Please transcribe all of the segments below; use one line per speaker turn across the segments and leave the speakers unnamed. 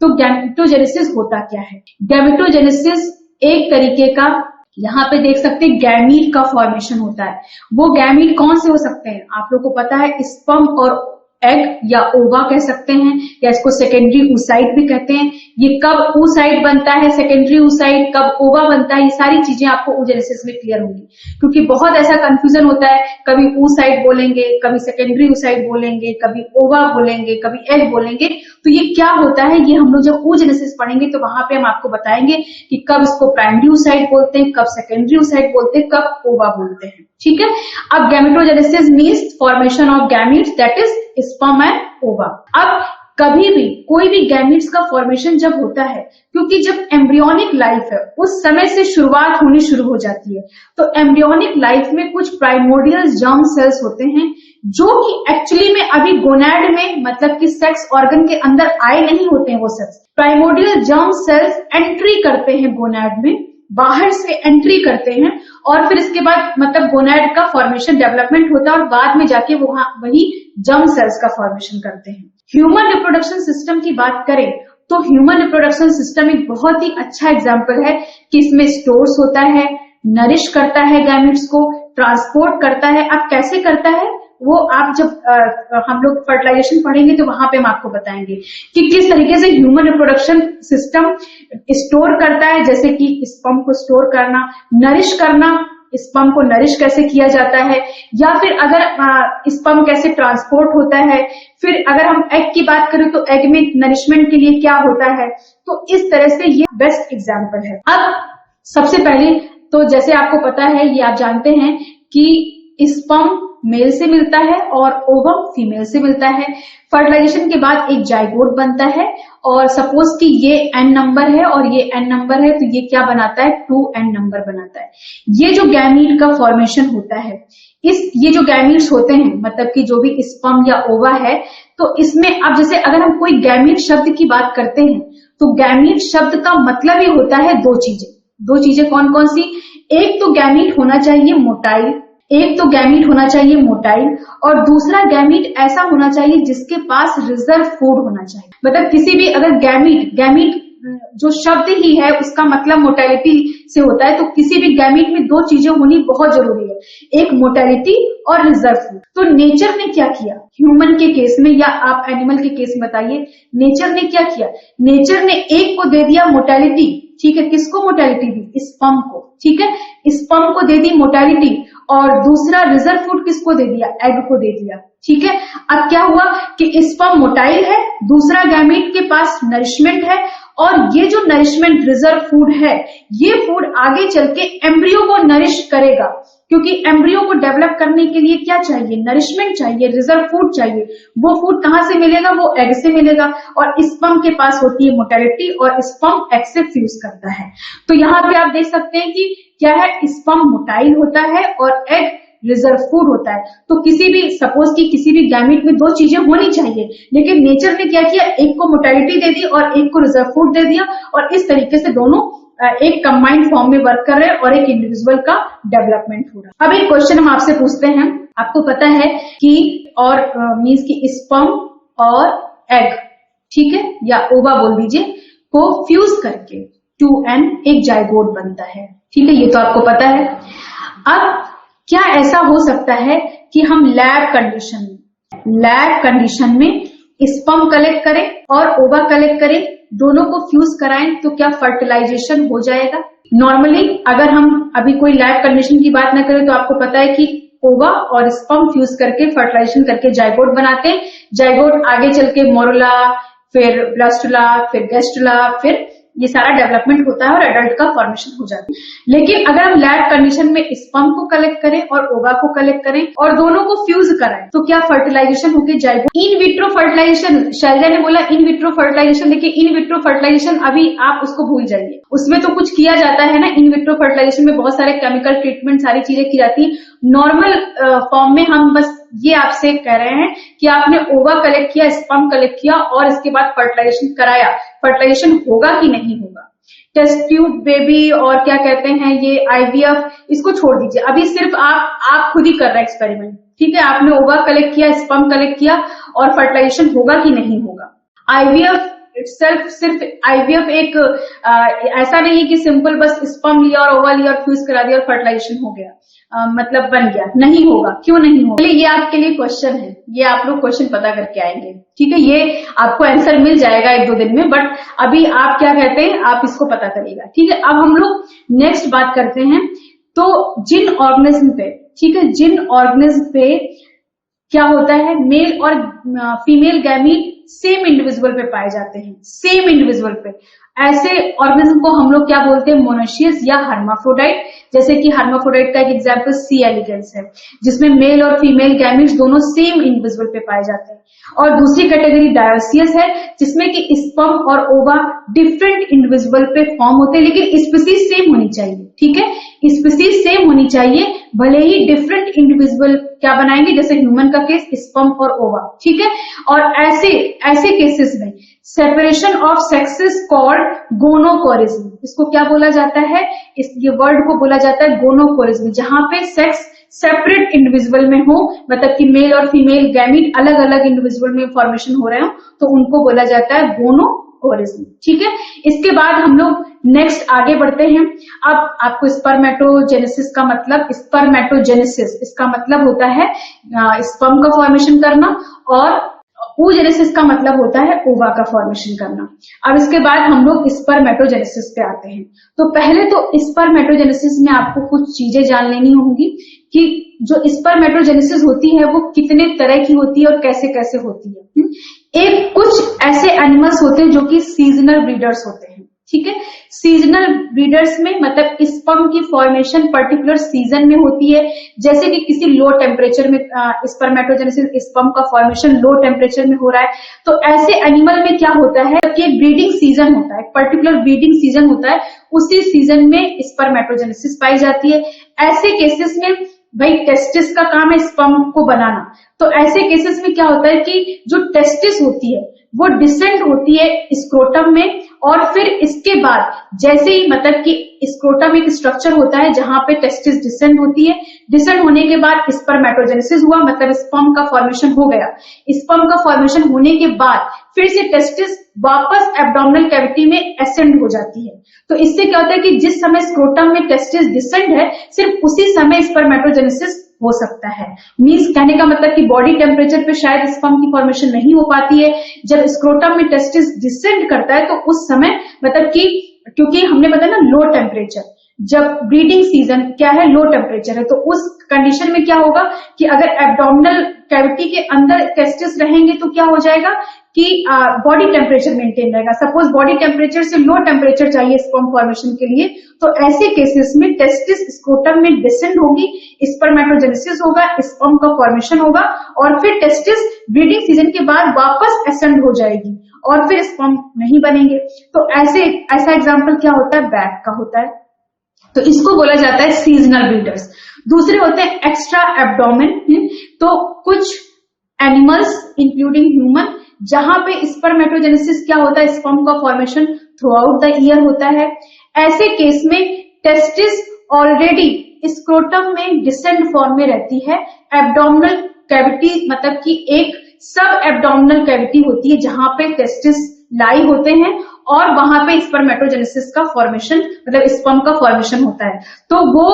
तो गैमेटोजेनेसिस होता क्या है? गैमेटोजेनेसिस एक तरीके का, यहाँ पे देख सकते हैं, गैमीट का फॉर्मेशन होता है। वो गैमीट कौन से हो सकते हैं? आप लोग को पता है, स्पर्म और एग या ओवा कह सकते हैं, या इसको सेकेंडरी oocyte भी कहते हैं। ये कब oocyte बनता है, सेकेंडरी oocyte कब ओवा बनता है, ये सारी चीजें आपको oogenesis में क्लियर होंगी, क्योंकि बहुत ऐसा कंफ्यूजन होता है, कभी oocyte बोलेंगे, कभी सेकेंडरी oocyte बोलेंगे, कभी ओवा बोलेंगे, कभी एग बोलेंगे। तो ये क्या होता है, ये हम लोग जब oogenesis पढ़ेंगे तो वहां पे हम आपको बताएंगे कि कब इसको प्राइमरी oocyte बोलते हैं, कब सेकेंडरी oocyte बोलते हैं, कब ओवा बोलते हैं। ठीक है। अब gametogenesis means formation of gametes, that is sperm and ओवा। अब कभी भी कोई भी गैमीट्स का फॉर्मेशन जब होता है, क्योंकि जब एम्ब्रियोनिक लाइफ है उस समय से शुरुआत होनी शुरू हो जाती है, तो एम्ब्रियोनिक लाइफ में कुछ प्राइमोर्डियल जर्म सेल्स होते हैं जो कि एक्चुअली में अभी गोनैड में, मतलब कि सेक्स ऑर्गन के अंदर आए नहीं होते हैं। वो cells, primordial germ cells entry करते हैं गोनैड में, बाहर से एंट्री करते हैं, और फिर इसके बाद मतलब गोनैड का फॉर्मेशन, डेवलपमेंट होता है, और बाद में जाके वही जर्म सेल्स का फॉर्मेशन करते हैं। ह्यूमन रिप्रोडक्शन सिस्टम की बात करें तो ह्यूमन रिप्रोडक्शन सिस्टम एक बहुत ही अच्छा एग्जाम्पल है कि इसमें स्टोर्स होता है, नरिश करता है गैमेट्स को, ट्रांसपोर्ट करता है। अब कैसे करता है वो आप जब हम लोग फर्टिलाइजेशन पढ़ेंगे तो वहां पे हम आपको बताएंगे कि किस तरीके से ह्यूमन रिप्रोडक्शन सिस्टम स्टोर करता है, जैसे कि स्पर्म को स्टोर करना, नरिश करना, स्पर्म को नरिश कैसे किया जाता है, या फिर अगर स्पर्म कैसे ट्रांसपोर्ट होता है। फिर अगर हम एग की बात करें तो एग में नरिशमेंट के लिए क्या होता है। तो इस तरह से ये बेस्ट एग्जाम्पल है। अब सबसे पहले तो जैसे आपको पता है, ये आप जानते हैं कि स्पर्म मेल से मिलता है और ओवम फीमेल से मिलता है। फर्टिलाइजेशन के बाद एक जाइगोट बनता है, और सपोज कि ये एन नंबर है और ये एन नंबर है, तो ये क्या बनाता है, 2n नंबर बनाता है। ये जो गैमीट का फॉर्मेशन होता है, ये जो गैमीट्स होते हैं, मतलब कि जो भी स्पर्म या ओवा है, तो इसमें अब जैसे अगर हम कोई गैमीट शब्द की बात करते हैं तो गैमीट शब्द का मतलब ही होता है दो चीजें कौन कौन सी? एक तो गैमीट होना चाहिए मोटाइल, और दूसरा गैमीट ऐसा होना चाहिए जिसके पास रिजर्व फूड होना चाहिए। मतलब किसी भी अगर गैमीट जो शब्द ही है उसका मतलब मोटेलिटी से होता है, तो किसी भी गैमीट में दो चीजें होनी बहुत जरूरी है, एक मोटेलिटी और रिजर्व फूड। तो नेचर ने क्या किया ह्यूमन के केस में, या आप एनिमल के केस में बताइए, नेचर ने क्या किया? नेचर ने एक को दे दिया मोटेलिटी, ठीक है, किसको मोटेलिटी दी? स्पर्म को, ठीक है, स्पर्म को दे दी मोटेलिटी, और दूसरा रिजर्व फूड किसको दे दिया? एग को दे दिया, ठीक है। अब क्या हुआ कि स्पर्म मोटाइल है, दूसरा गैमीट के पास नरिशमेंट है, और ये जो नरिशमेंट रिजर्व फूड है, ये फूड आगे चल के एम्ब्रियो को नरिश करेगा, क्योंकि एम्ब्रियो को डेवलप करने के लिए क्या चाहिए? नरिशमेंट चाहिए, रिजर्व फूड चाहिए। वो फूड कहां से मिलेगा? वो एग से मिलेगा, और स्पर्म के पास होती है मोटेलिटी, और स्पर्म एग से फ्यूज करता है। तो यहाँ पे आप देख सकते हैं कि क्या है, स्पर्म मोटाइल होता है और एग रिजर्व फूड होता है। तो किसी भी सपोज की किसी भी गैमीट में दो चीजें होनी चाहिए, लेकिन नेचर ने क्या किया, एक को मोटालिटी दे दी और एक को रिजर्व फूड दे दिया, और इस तरीके से दोनों एक कंबाइंड फॉर्म में वर्क कर रहे हैं और एक इंडिविजुअल का डेवलपमेंट हो रहा है। अब एक क्वेश्चन हम आपसे पूछते हैं, आपको पता है कि और मीन्स की स्पर्म और एग, ठीक है, या ओवा बोल दीजिए, को फ्यूज करके 2n एक जाइगोट बनता है, ठीक है, ये तो आपको पता है। अब क्या ऐसा हो सकता है कि हम लैब कंडीशन में स्पर्म कलेक्ट करें और ओवा कलेक्ट करें, दोनों को फ्यूज कराएं, तो क्या फर्टिलाइजेशन हो जाएगा? नॉर्मली अगर हम अभी कोई लैब कंडीशन की बात ना करें तो आपको पता है कि ओवा और स्पर्म फ्यूज करके फर्टिलाइजेशन करके जाइगोट बनाते हैं। जाइगोट आगे चल के मोरुला, फिर ब्लास्टुला, फिर गैस्टुला, फिर ये सारा डेवलपमेंट होता है और एडल्ट का फॉर्मेशन हो जाता है। लेकिन अगर हम लैब कंडीशन में स्पर्म को कलेक्ट करें और ओवा को कलेक्ट करें और दोनों को फ्यूज कराएं, तो क्या फर्टिलाइजेशन होके जाएगा? इन विट्रो फर्टिलाइजेशन, शैलजा ने बोला इन विट्रो फर्टिलाइजेशन, देखिए इन विट्रो फर्टिलाइजेशन अभी आप उसको भूल जाइए, उसमें तो कुछ किया जाता है ना। इन विट्रो फर्टिलाइजेशन में बहुत सारे केमिकल ट्रीटमेंट, सारी चीजें की जाती है। नॉर्मल फॉर्म में हम बस ये आपसे कह रहे हैं कि आपने ओवा कलेक्ट किया, स्पर्म कलेक्ट किया और इसके बाद फर्टिलाइजेशन कराया, फर्टिलाइजेशन होगा कि नहीं होगा? टेस्ट ट्यूब बेबी और क्या कहते हैं ये IVF, इसको छोड़ दीजिए, अभी सिर्फ आप खुद ही कर रहे हैं एक्सपेरिमेंट, ठीक है। आपने ओवा कलेक्ट किया, स्पर्म कलेक्ट किया और फर्टिलाइजेशन होगा कि नहीं होगा? IVF इटसेल्फ सिर्फ आईवीएफ एक ऐसा नहीं है कि सिंपल बस स्पर्म लिया और ओवा लिया और फ्यूज करा दिया और फर्टिलाइजेशन हो गया, मतलब बन गया। नहीं होगा, क्यों नहीं होगा? ये आपके लिए क्वेश्चन है, ये आप लोग क्वेश्चन पता करके आएंगे, ठीक है। ये आपको आंसर मिल जाएगा 1-2 दिन में, बट अभी आप क्या कहते हैं, आप इसको पता करिएगा, ठीक है। अब हम लोग नेक्स्ट बात करते हैं। तो जिन ऑर्गेनिज्म पे, ठीक है, जिन ऑर्गेनिज्म पे क्या होता है, मेल और फीमेल गैमीट सेम इंडिविजुअल पे पाए जाते हैं, सेम इंडिविजुअल पे, ऐसे ऑर्गेनिज्म को हम लोग क्या बोलते हैं, मोनोशियस या हर्माफ्रोडाइट। जैसे कि हर्माफ्रोडाइट का एक एग्जांपल सी एलिगेंस है, जिसमें मेल और फीमेल गैमीट्स दोनों सेम इंडिविजुअल पे पाए जाते हैं। और दूसरी कैटेगरी डायोसियस है, जिसमें कि स्पर्म और ओवा डिफरेंट इंडिविजुअल पे फॉर्म होते हैं, लेकिन स्पीसीज सेम होनी चाहिए, ठीक है, स्पीसीज सेम होनी चाहिए, भले ही डिफरेंट इंडिविजुअल क्या बनाएंगे, जैसे ह्यूमन का केस स्पर्म और ओवा, ठीक है। और ऐसे केसेस में सेपरेशन ऑफ सेक्सेस कॉल्ड गोनोकोरिज्म, इसको क्या बोला जाता है, ये वर्ड को बोला जाता है गोनोकोरिज्म, जहां पे सेक्स सेपरेट इंडिविजुअल में हो, मतलब कि मेल और फीमेल गैमीट अलग अलग इंडिविजुअल में फॉर्मेशन हो रहे हो, तो उनको बोला जाता है गोनोकोरिज्म, ठीक है। इसके बाद हम लोग नेक्स्ट आगे बढ़ते हैं। अब आपको स्पर्मेटोजेनेसिस का मतलब, स्पर्मेटोजेनेसिस इसका मतलब होता है स्पर्म का फॉर्मेशन करना, और oogenesis का मतलब होता है ओवा का फॉर्मेशन करना। अब इसके बाद हम लोग स्पर्मेटोजेनेसिस पे आते हैं। तो पहले तो स्पर्मेटोजेनेसिस में आपको कुछ चीजें जान लेनी होंगी कि जो स्पर्मेटोजेनेसिस होती है वो कितने तरह की होती है और कैसे कैसे होती है। एक कुछ ऐसे एनिमल्स होते हैं जो कि सीजनल ब्रीडर्स होते हैं, ठीक है। सीजनल ब्रीडर्स में मतलब स्पर्म की फॉर्मेशन पर्टिकुलर सीजन में होती है, जैसे कि किसी लो टेम्परेचर में स्पर्मेटोजेनेसिस, स्पर्म का फॉर्मेशन लो टेम्परेचर में हो रहा है, तो ऐसे एनिमल में क्या होता है कि एक ब्रीडिंग सीजन होता है, पर्टिकुलर ब्रीडिंग सीजन होता है, उसी सीजन में स्पर्मेटोजेनेसिस पाई जाती है। ऐसे केसेस में भाई टेस्टिस का काम है स्पर्म को बनाना, तो ऐसे केसेस में क्या होता है कि जो टेस्टिस होती है वो डिसेंड होती है स्क्रोटम में, और फिर इसके बाद जैसे ही मतलब कि स्क्रोटम एक स्ट्रक्चर होता है जहां पे टेस्टिस डिसेंड होती है, डिसेंड होने के बाद स्पर्मेटोजेनेसिस हुआ, मतलब स्पर्म का फॉर्मेशन हो गया। स्पर्म का फॉर्मेशन होने के बाद फिर से टेस्टिस वापस एब्डोमिनल कैविटी में एसेंड हो जाती है। तो इससे क्या होता है कि जिस समय स्क्रोटम में टेस्टिस डिसेंड है, सिर्फ उसी समय स्पर्मेटोजेनेसिस हो सकता है। मींस कहने का मतलब कि बॉडी टेम्परेचर पे शायद स्पर्म की फॉर्मेशन नहीं हो पाती है, जब स्क्रोटम में टेस्टिस डिसेंड करता है तो उस समय मतलब कि, क्योंकि हमने बताया ना लो टेम्परेचर, जब ब्रीडिंग सीजन क्या है, लो टेम्परेचर है, तो उस कंडीशन में क्या होगा कि अगर एब्डोमिनल कैविटी के अंदर टेस्टिस रहेंगे तो क्या हो जाएगा कि बॉडी टेम्परेचर मेंटेन रहेगा। सपोज बॉडी टेम्परेचर से लो टेम्परेचर चाहिए स्पर्म फॉर्मेशन के लिए, तो ऐसे केसेस में टेस्टिस स्क्रोटम में डिसेंड होगी, स्पर्मेटोजेनेसिस होगा, स्पर्म का फॉर्मेशन होगा, और फिर टेस्टिस ब्रीडिंग सीजन के बाद वापस एसेंड हो जाएगी और फिर स्पर्म नहीं बनेंगे। तो ऐसा एग्जाम्पल क्या होता है, बैट का होता है, तो इसको बोला जाता है सीजनल ब्रीडर्स। दूसरे होते हैं एक्स्ट्रा एब्डोमेन, तो कुछ एनिमल्स इंक्लूडिंग ह्यूमन जहां पे स्पर्मेटोजेनेसिस क्या होता है, स्पर्म का formation through out the year होता है। ऐसे केस में टेस्टिस ऑलरेडी स्क्रोटम में डिसेंड फॉर्म में रहती है, एब्डोमिनल कैविटी मतलब कि एक सब एब्डोमिनल कैविटी होती है जहां पे टेस्टिस लाई होते हैं, और वहां पे स्पर्मेटोजेनेसिस का फॉर्मेशन मतलब स्पर्म का फॉर्मेशन होता है। तो वो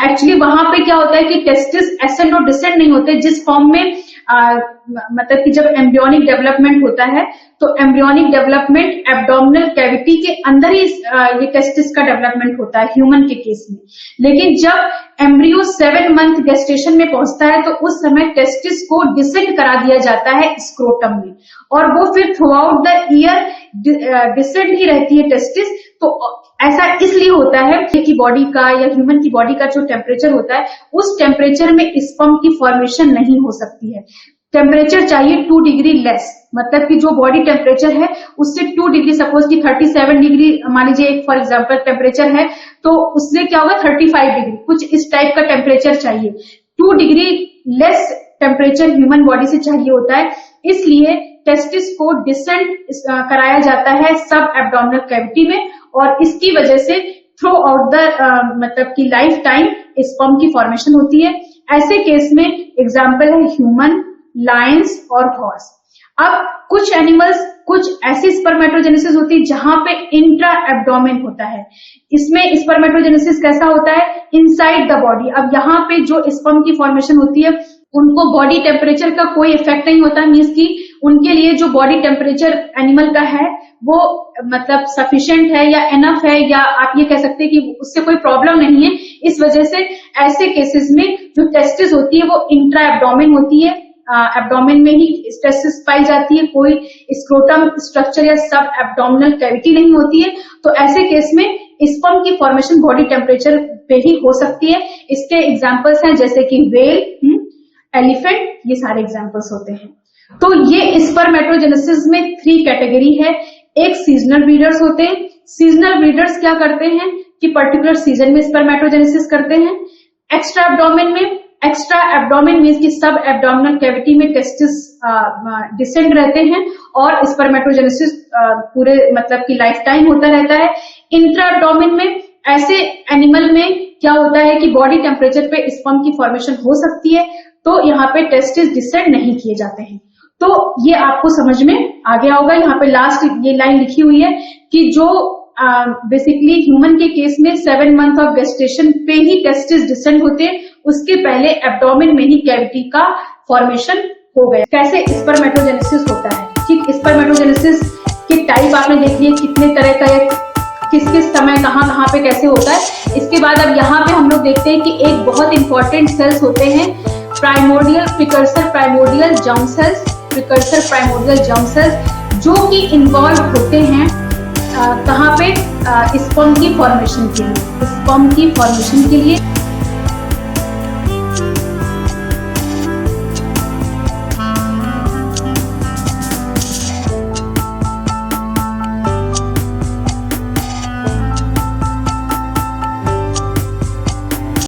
एक्चुअली वहां पे क्या होता है कि टेस्टिस एसेंड और डिसेंड नहीं होते, जिस फॉर्म में मतलब कि जब एम्ब्रियोनिक डेवलपमेंट होता है तो एम्ब्रियोनिक डेवलपमेंट एब्डोमिनल कैविटी के अंदर ही ये टेस्टिस का डेवलपमेंट होता है ह्यूमन के केस में। लेकिन जब एम्ब्रियो 7 मंथ गेस्टेशन में पहुंचता है तो उस समय टेस्टिस को डिसेंड करा दिया जाता है स्क्रोटम में, और वो फिर throughout the year descend ही रहती है टेस्टिस। तो ऐसा इसलिए होता है कि बॉडी का या ह्यूमन की बॉडी का जो टेम्परेचर होता है उस टेम्परेचर में स्पर्म की फॉर्मेशन नहीं हो सकती है। टेम्परेचर चाहिए 2 डिग्री लेस, मतलब कि जो बॉडी टेम्परेचर है उससे 2 डिग्री, सपोज कि 37 डिग्री मान लीजिए फॉर एग्जांपल टेम्परेचर है, तो उससे क्या होगा 35 डिग्री, कुछ इस टाइप का टेम्परेचर चाहिए। 2 degree less temperature human body से चाहिए होता है, इसलिए टेस्टिस को डिसेंड कराया जाता है सब एब्डोमिनल कैविटी में, और इसकी वजह से थ्रू आउट द मतलब की लाइफ टाइम स्पर्म की फॉर्मेशन होती है। ऐसे केस में एग्जाम्पल है ह्यूमन, लायंस और हॉर्स। अब कुछ एनिमल्स कुछ ऐसी स्पर्मेटोजेनेसिस होती है जहां पे इंट्रा एब्डोमेन होता है। इसमें स्पर्मेटोजेनेसिस कैसा होता है, इनसाइड द बॉडी। अब यहाँ पे जो स्पर्म की फॉर्मेशन होती है उनको बॉडी टेम्परेचर का कोई इफेक्ट नहीं होता, मीन्स की उनके लिए जो बॉडी टेम्परेचर एनिमल का है वो मतलब सफिशिएंट है या एनफ है, या आप ये कह सकते हैं कि उससे कोई प्रॉब्लम नहीं है। इस वजह से ऐसे केसेस में जो टेस्टिस होती है वो इंट्रा एब्डोमेन होती है, एब्डोमेन में ही टेस्टिस पाई जाती है, कोई स्क्रोटम स्ट्रक्चर या सब एब्डोमिनल कैविटी नहीं होती है। तो ऐसे केस में स्पर्म की फॉर्मेशन बॉडी टेम्परेचर पे ही हो सकती है। इसके एग्जांपल्स हैं जैसे कि व्हेल, एलिफेंट, ये सारे एग्जांपल्स होते हैं। तो ये स्पर्मेटोजेनेसिस में 3 कैटेगरी है। एक सीजनल ब्रीडर्स होते हैं। सीजनल ब्रीडर्स क्या करते हैं कि पर्टिकुलर सीजन में स्पर्मेटोजेनेसिस करते हैं। एक्स्ट्रा एब्डोमेन में, एक्स्ट्रा एब्डोमेन मीन्स की सब एब्डोमिनल कैविटी में टेस्टिस डिसेंड रहते हैं और स्पर्मेटोजेनेसिस पूरे मतलब की लाइफ टाइम होता रहता है। इंट्रा एब्डोमेन में ऐसे एनिमल में क्या होता है कि बॉडी टेम्परेचर पे स्पर्म की फॉर्मेशन हो सकती है, तो यहाँ पे टेस्टिस डिसेंड नहीं किए जाते हैं। तो ये आपको समझ में आ गया होगा। यहाँ पे लास्ट ये लाइन लिखी हुई है कि जो बेसिकली ह्यूमन के केस में 7 मंथ ऑफ गेस्टेशन पे ही टेस्टिस डिसेंड होते हैं, उसके पहले एब्डोमेन में ही कैविटी का फॉर्मेशन हो गया। कैसे स्पर्मेटोजेनेसिस होता है, ठीक, स्पर्मेटोजेनेसिस के टाइप आपने देख लिए, कितने तरह का, किस किस समय कहाँ पे कैसे होता है। इसके बाद अब यहाँ पे हम लोग देखते हैं कि एक बहुत इंपॉर्टेंट सेल्स होते हैं primordial precursor primordial germ sales, precursor primordial germ sales, जो कि इन्वॉल्व होते हैं कहाँ पे, स्पर्म की फॉर्मेशन के लिए, स्पर्म की फॉर्मेशन के लिए।